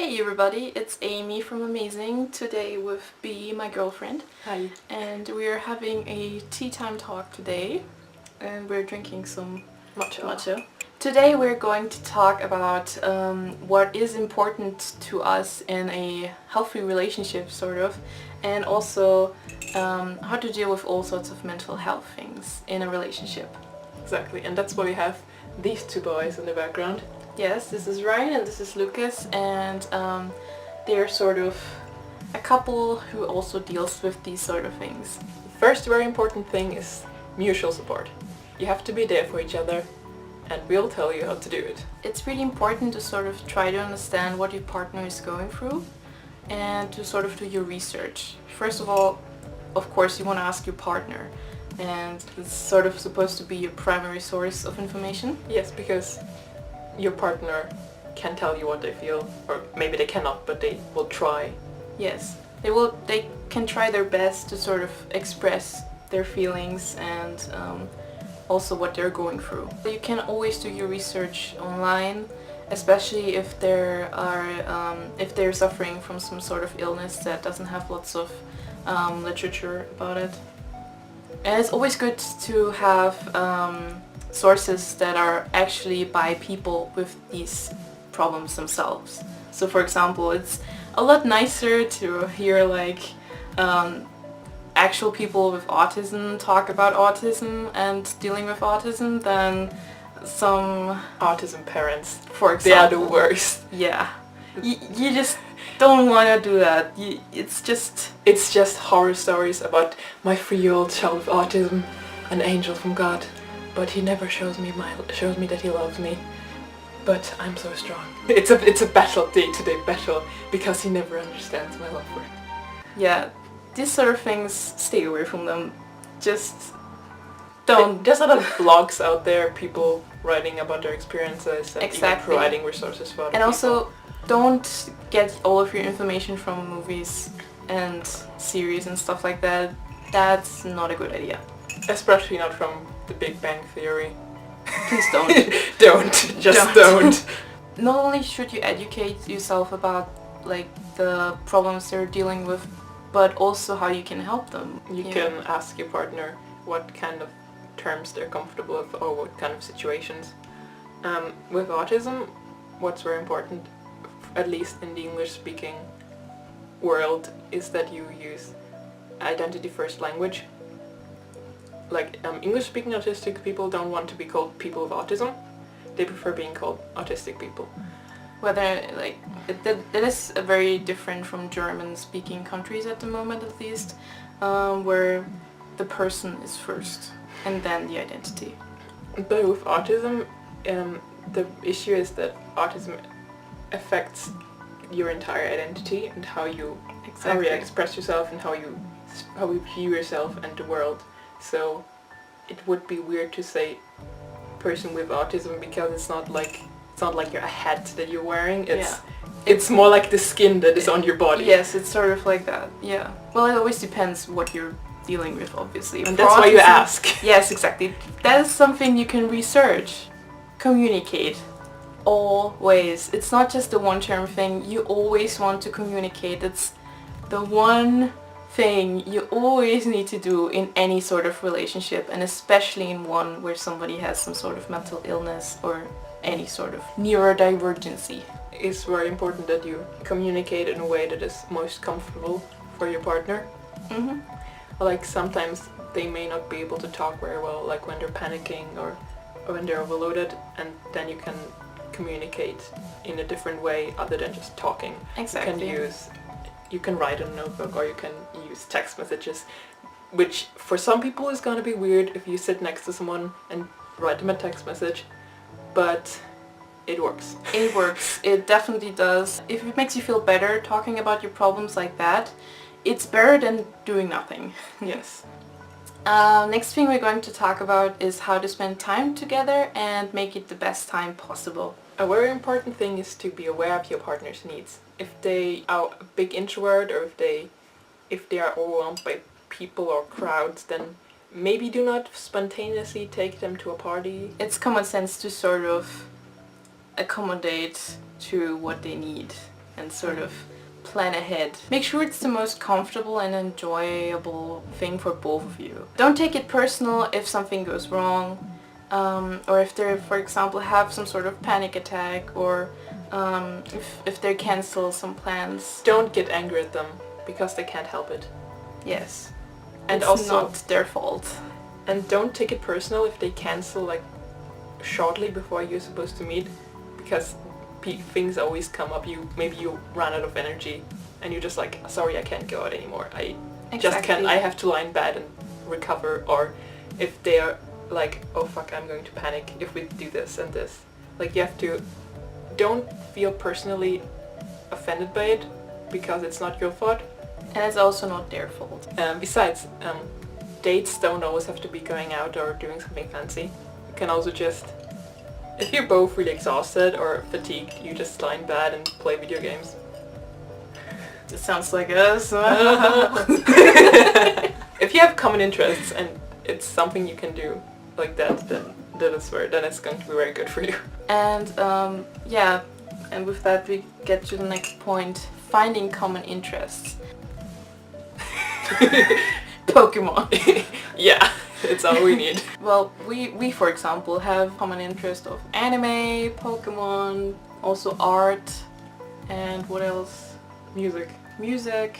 Hey everybody, it's Amy from Amazing, today with B, my girlfriend. Hi. And we're having a tea time talk today, and we're drinking some matcha. Today we're going to talk about what is important to us in a healthy relationship, sort of, and also how to deal with all sorts of mental health things in a relationship. Exactly, and that's why we have these two boys in the background. Yes, this is Ryan and this is Lucas, and they're sort of a couple who also deals with these sort of things. The first very important thing is mutual support. You have to be there for each other, and we'll tell you how to do it. It's really important to sort of try to understand what your partner is going through and to sort of do your research. First of all, of course, you want to ask your partner, and it's sort of supposed to be your primary source of information. Yes, because your partner can tell you what they feel, or maybe they cannot, but they will try. Yes, they can try their best to sort of express their feelings and also what they're going through. You can always do your research online, especially if they're suffering from some sort of illness that doesn't have lots of literature about it. And it's always good to have sources that are actually by people with these problems themselves. So for example, it's a lot nicer to hear like actual people with autism talk about autism and dealing with autism than some Autism parents, for example. they are the worst. Yeah. You just don't want to do that. It's just horror stories about my 3-year-old child with autism, an angel from God, but he never shows me that he loves me. But I'm so strong. It's a battle, day-to-day battle, because he never understands my love for him. Yeah, these sort of things, stay away from them. Just don't. There's a lot of blogs out there, people writing about their experiences and Exactly. even providing resources for other And people. also, don't get all of your information from movies and series and stuff like that. That's not a good idea. Especially not from The Big Bang Theory. Please don't. Don't. Not only should you educate yourself about like the problems they're dealing with, but also how you can help them. You can ask your partner what kind of terms they're comfortable with or what kind of situations. With autism, what's very important, at least in the English-speaking world, is that you use identity first language. Like English-speaking autistic people don't want to be called people with autism. They prefer being called autistic people. Whether like that is very different from German-speaking countries at the moment, at least, where the person is first and then the identity. But with autism, the issue is that autism affects your entire identity and how you express yourself and how you view yourself and the world. So it would be weird to say person with autism because it's not like a hat that you're wearing. It's more like the skin that is on your body. Yes, it's sort of like that. Yeah. Well, it always depends what you're dealing with, obviously. And that's why you ask. Yes, exactly. That is something you can research. Communicate. Always. It's not just the one-term thing. You always want to communicate. It's the one thing you always need to do in any sort of relationship, and especially in one where somebody has some sort of mental illness or any sort of neurodivergency. It's very important that you communicate in a way that is most comfortable for your partner. Mm-hmm. Like sometimes they may not be able to talk very well, like when they're panicking or when they're overloaded, and then you can communicate in a different way other than just talking. Exactly. You can write in a notebook or you can use text messages, which for some people is gonna be weird if you sit next to someone and write them a text message, but it works. It works. It definitely does. If it makes you feel better talking about your problems like that, it's better than doing nothing. Yes. Next thing we're going to talk about is how to spend time together and make it the best time possible. A very important thing is to be aware of your partner's needs. If they are a big introvert or if they are overwhelmed by people or crowds, then maybe do not spontaneously take them to a party. It's common sense to sort of accommodate to what they need. and sort of plan ahead. Make sure it's the most comfortable and enjoyable thing for both of you. Don't take it personal if something goes wrong, or if they, for example, have some sort of panic attack, or if they cancel some plans. Don't get angry at them because they can't help it. Yes. And it's also not their fault. And don't take it personal if they cancel like shortly before you're supposed to meet, because things always come up. Maybe you run out of energy and you're just like, sorry, I can't go out anymore. I just can't. I have to lie in bed and recover. Or if they're like, oh fuck, I'm going to panic if we do this and this. Like, you have to, don't feel personally offended by it because it's not your fault. And it's also not their fault. Besides, dates don't always have to be going out or doing something fancy. You can also just, if you're both really exhausted or fatigued, you just lie in bed and play video games. It sounds like us. If you have common interests and it's something you can do like that, then it's going to be very good for you. And yeah, and with that we get to the next point, finding common interests. Pokemon. Yeah, it's all we need. Well, we for example have common interest of anime, Pokemon, also art, and what else? Music,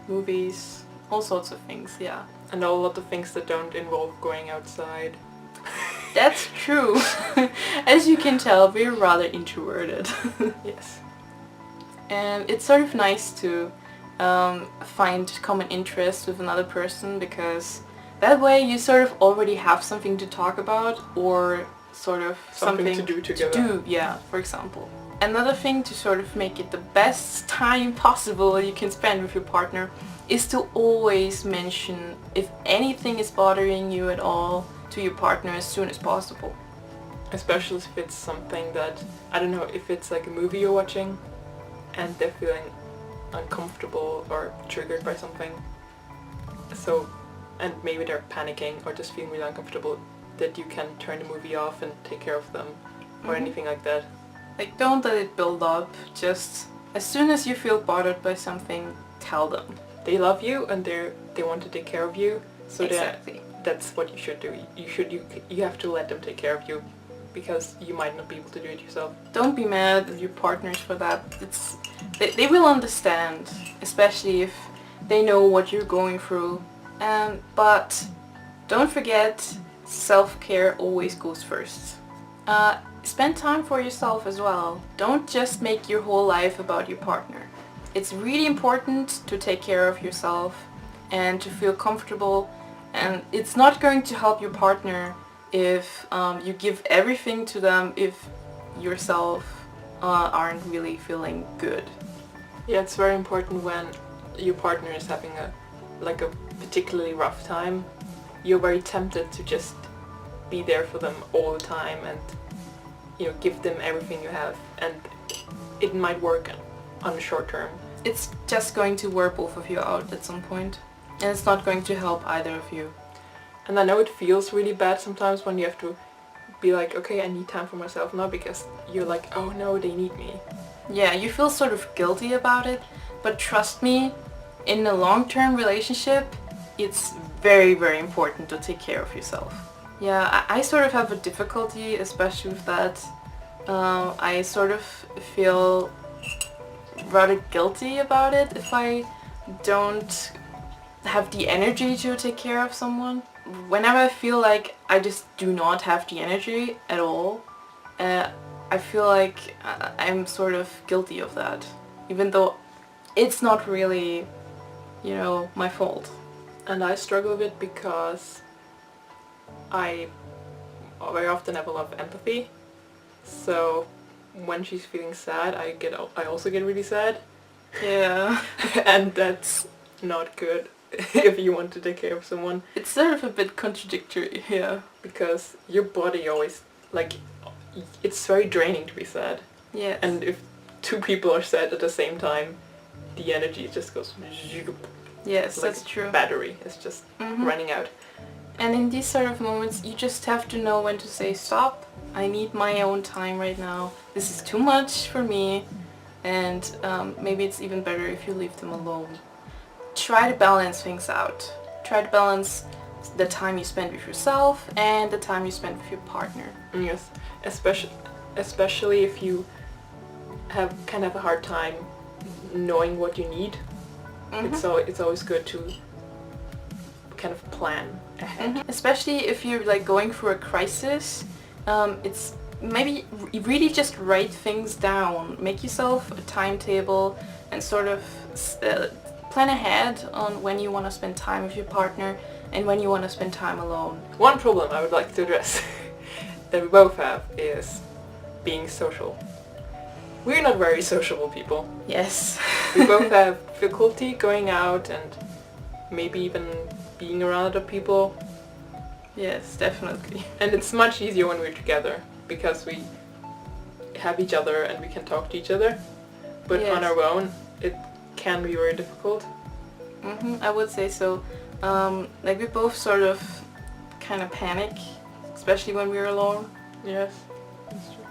movies, all sorts of things, yeah. And a lot of things that don't involve going outside. That's true. As you can tell, we're rather introverted. Yes. And it's sort of nice to find common interests with another person, because that way you sort of already have something to talk about, or sort of something to do together. Yeah, for example. Another thing to sort of make it the best time possible you can spend with your partner is to always mention if anything is bothering you at all to your partner as soon as possible. Especially if it's something that, I don't know, if it's like a movie you're watching and they're feeling uncomfortable or triggered by something, so, and maybe they're panicking or just feeling really uncomfortable, that you can turn the movie off and take care of them, or anything like that. Like, don't let it build up. Just as soon as you feel bothered by something, tell them. They love you and they want to take care of you, so exactly. That's what you should do. You have to let them take care of you, because you might not be able to do it yourself. Don't be mad at your partners for that. They will understand, especially if they know what you're going through. But don't forget, self-care always goes first. Spend time for yourself as well. Don't just make your whole life about your partner. It's really important to take care of yourself and to feel comfortable, and it's not going to help your partner if you give everything to them if yourself aren't really feeling good. Yeah, it's very important when your partner is having a particularly rough time. You're very tempted to just be there for them all the time and, you know, give them everything you have, and it might work on the short term. It's just going to wear both of you out at some point, and it's not going to help either of you. And I know it feels really bad sometimes when you have to be like, okay, I need time for myself now, because you're like, oh no, they need me. Yeah, you feel sort of guilty about it, but trust me, in a long-term relationship, it's very, very important to take care of yourself. Yeah, I sort of have a difficulty, especially with that. I sort of feel rather guilty about it if I don't have the energy to take care of someone. Whenever I feel like I just do not have the energy at all, I feel like I'm sort of guilty of that, even though it's not really, you know, my fault. And I struggle with it because I very often have a lot of empathy, so when she's feeling sad, I also get really sad. Yeah. And that's not good if you want to take care of someone. It's sort of a bit contradictory, yeah. Because your body always, like, it's very draining to be sad. Yes. And if two people are sad at the same time, the energy just goes... Yes, like that's true. Battery is just running out. And in these sort of moments, you just have to know when to say, stop, I need my own time right now. This is too much for me. and maybe it's even better if you leave them alone. Try to balance things out. Try to balance the time you spend with yourself and the time you spend with your partner. Yes, especially if you have kind of a hard time knowing what you need. It's always good to kind of plan ahead. Especially if you're like going through a crisis, it's maybe really just write things down. Make yourself a timetable and sort of plan ahead on when you want to spend time with your partner and when you want to spend time alone. One problem I would like to address that we both have is being social. We're not very sociable people. Yes. We both have difficulty going out and maybe even being around other people. Yes, definitely. And it's much easier when we're together because we have each other and we can talk to each other. But Yes. on our own, it can be very difficult. I would say so. Like we both sort of kind of panic, especially when we're alone. Yes, that's true.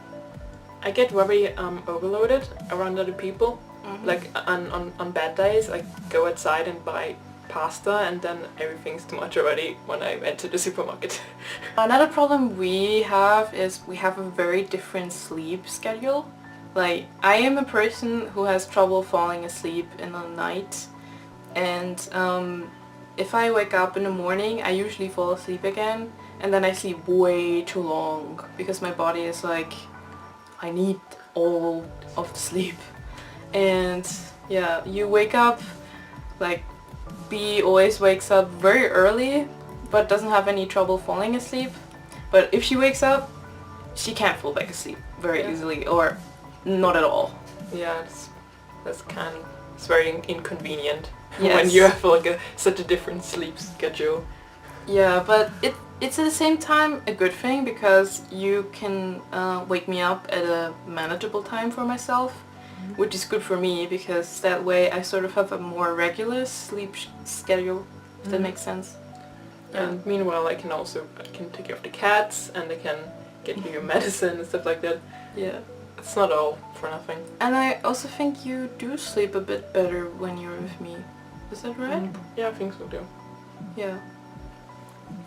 I get very overloaded around other people. Like on bad days, I go outside and buy pasta and then everything's too much already when I enter the supermarket. Another problem we have is we have a very different sleep schedule. Like, I am a person who has trouble falling asleep in the night, and if I wake up in the morning, I usually fall asleep again, and then I sleep way too long because my body is like, I need all of the sleep. And yeah, you wake up, like, B always wakes up very early but doesn't have any trouble falling asleep. But if she wakes up, she can't fall back asleep very easily, or not at all. Yeah, it's very inconvenient Yes. when you have like such a different sleep schedule. Yeah, but it's at the same time a good thing because you can wake me up at a manageable time for myself, which is good for me because that way I sort of have a more regular sleep schedule, if that makes sense. And meanwhile I can take care of the cats and I can get you your medicine and stuff like that. Yeah. It's not all for nothing. And I also think you do sleep a bit better when you're with me. Is that right? Yeah, I think so too. Yeah.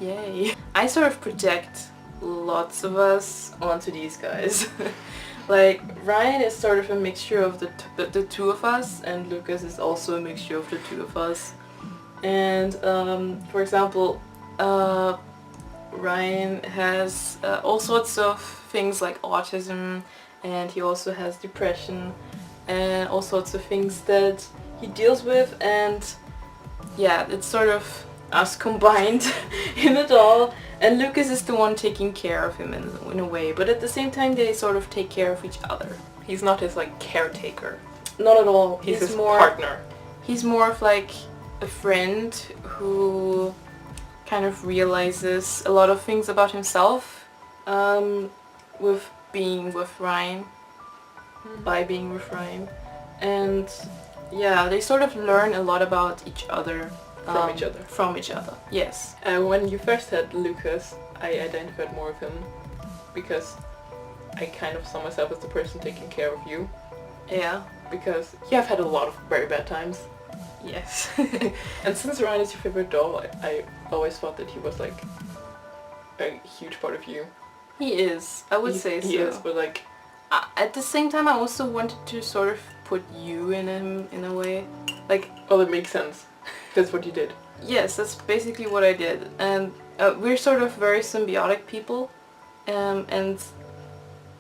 Yay. I sort of project lots of us onto these guys. Like, Ryan is sort of a mixture of the two of us, and Lucas is also a mixture of the two of us. And for example, Ryan has all sorts of things like autism, and he also has depression and all sorts of things that he deals with, and yeah, it's sort of us combined in it all. And Lucas is the one taking care of him in a way, but at the same time they sort of take care of each other. He's not his like caretaker. Not at all. He's his partner. He's more of like a friend who kind of realizes a lot of things about himself with being with Ryan, by being with Ryan. And yeah, they sort of learn a lot about each other. From each other. From each other, yes. When you first had Lucas, I identified more with him because I kind of saw myself as the person taking care of you. Yeah. Because you have had a lot of very bad times. Yes. And since Ryan is your favorite doll, I always thought that he was like a huge part of you. He is. I would say so. He is, but like... At the same time, I also wanted to sort of put you in him in a way. Like... Oh, that makes sense. That's what you did. Yes, that's basically what I did. And we're sort of very symbiotic people. And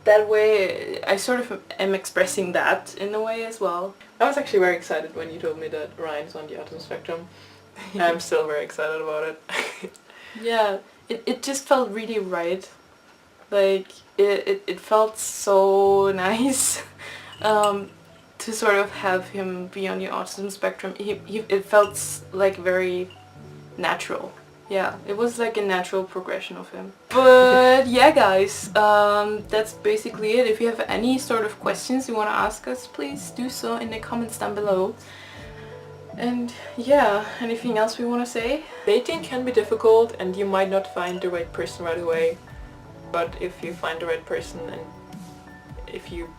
that way, I sort of am expressing that in a way as well. I was actually very excited when you told me that Ryan's on the autism spectrum. I'm still very excited about it. Yeah, it just felt really right. Like, it felt so nice to sort of have him be on the autism spectrum. It felt like very natural. Yeah, it was like a natural progression of him. But yeah, guys, that's basically it. If you have any sort of questions you want to ask us, please do so in the comments down below. And yeah, anything else we want to say? Dating can be difficult and you might not find the right person right away. But if you find the right person and if you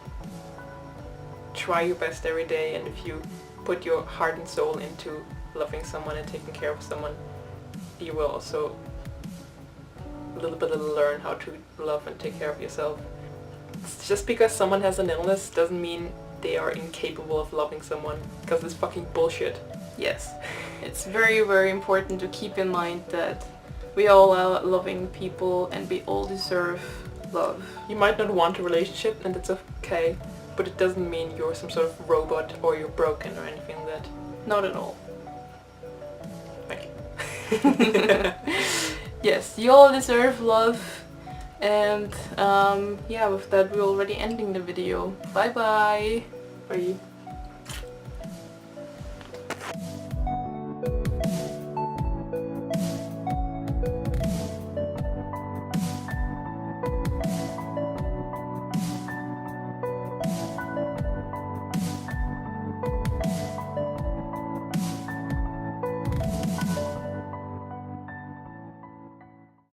try your best every day, and if you put your heart and soul into loving someone and taking care of someone, you will also a little bit learn how to love and take care of yourself. Just because someone has an illness doesn't mean they are incapable of loving someone, because it's fucking bullshit. Yes, it's very, very important to keep in mind that we all are loving people and we all deserve love. You might not want a relationship, and it's okay, but it doesn't mean you're some sort of robot or you're broken or anything like that. Not at all. Thank you. Yes, you all deserve love. And yeah, with that we're already ending the video. Bye bye! Bye.